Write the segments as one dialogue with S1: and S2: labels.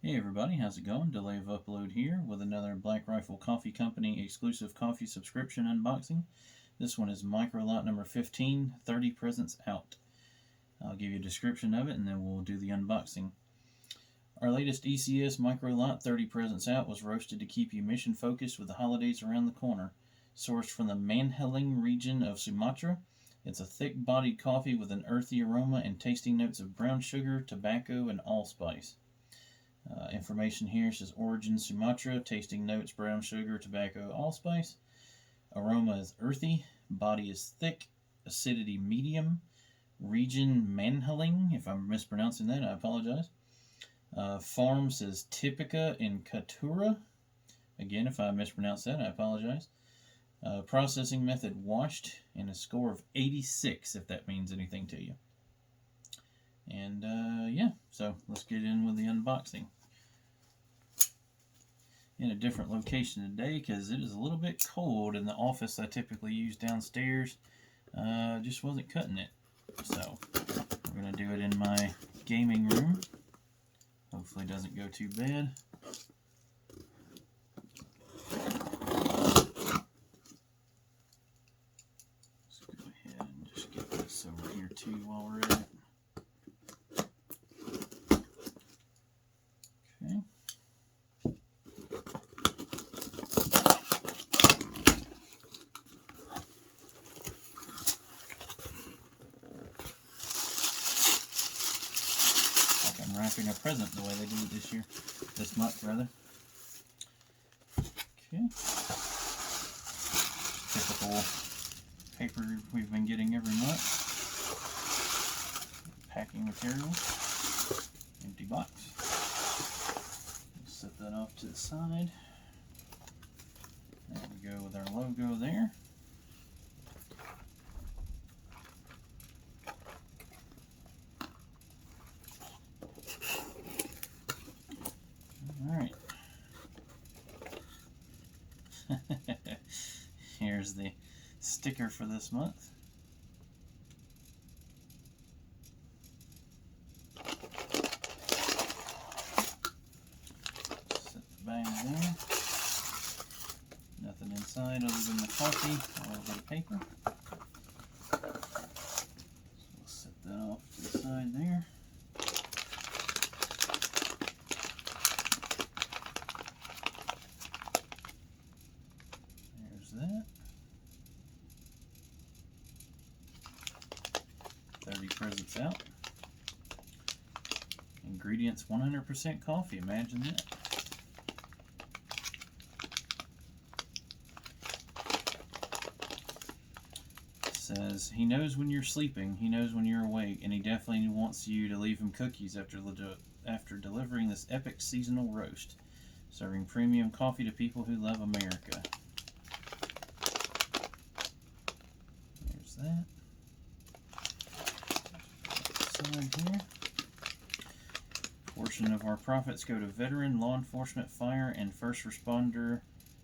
S1: Hey everybody, how's it going? Delay of upload here with another Black Rifle Coffee Company exclusive coffee subscription unboxing. This one is micro lot number 15, 30 presents out. I'll give you a description of it and then we'll do the unboxing. Our latest ECS micro lot 30 presents out was roasted to keep you mission focused with the holidays around the corner. Sourced from the Manheling region of Sumatra, it's a thick bodied coffee with an earthy aroma and tasting notes of brown sugar, tobacco, and allspice. Information here says origin Sumatra, tasting notes brown sugar, tobacco, allspice. Aroma is earthy, body is thick, acidity medium, region Manheling. If I'm mispronouncing that, I apologize. Farm says Typica in Katura. Again, if I mispronounce that, I apologize. Processing method washed, and a score of 86 if that means anything to you. And yeah, so let's get in with the unboxing. In a different location today because it is a little bit cold in the office I typically use downstairs. Just wasn't cutting it. So we're going to do it in my gaming room. Hopefully it doesn't go too bad. Let's go ahead and just get this over here too while we're at it. Okay. Like I'm wrapping a present the way they did it this month rather. Okay. Typical paper we've been getting every month. Packing materials. Empty box. Set that off to the side. There we go with our logo there. Alright. Here's the sticker for this month. Set the bag there. Nothing inside other than the coffee, a little bit of paper. So we'll set that off to the side there. There's that. 30 presents out. Ingredients 100% coffee, imagine that. It says, he knows when you're sleeping, he knows when you're awake, and he definitely wants you to leave him cookies after delivering this epic seasonal roast. Serving premium coffee to people who love America. There's that. Side here. Portion of our profits go to veteran, law enforcement, fire, and first responder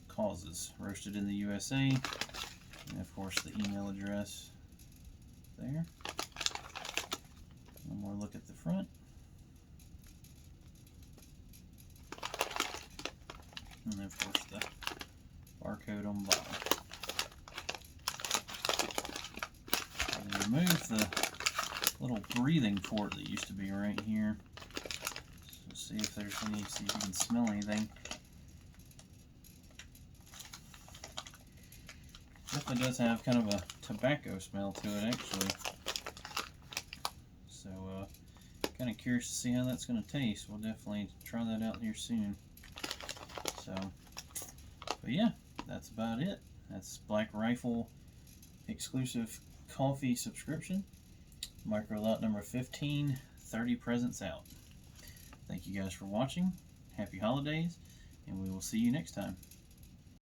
S1: causes. Roasted in the USA. And of course the email address there. One more look at the front. And of course the barcode on the bottom. And remove the little breathing port that used to be right here. So see if there's any, see if you can smell anything. Definitely does have kind of a tobacco smell to it actually. So kind of curious to see how that's going to taste. We'll definitely try that out here soon. So, but yeah, that's about it. That's Black Rifle exclusive coffee subscription. Micro lot number 15, 30 presents out. Thank you guys for watching. Happy holidays, and we will see you next time.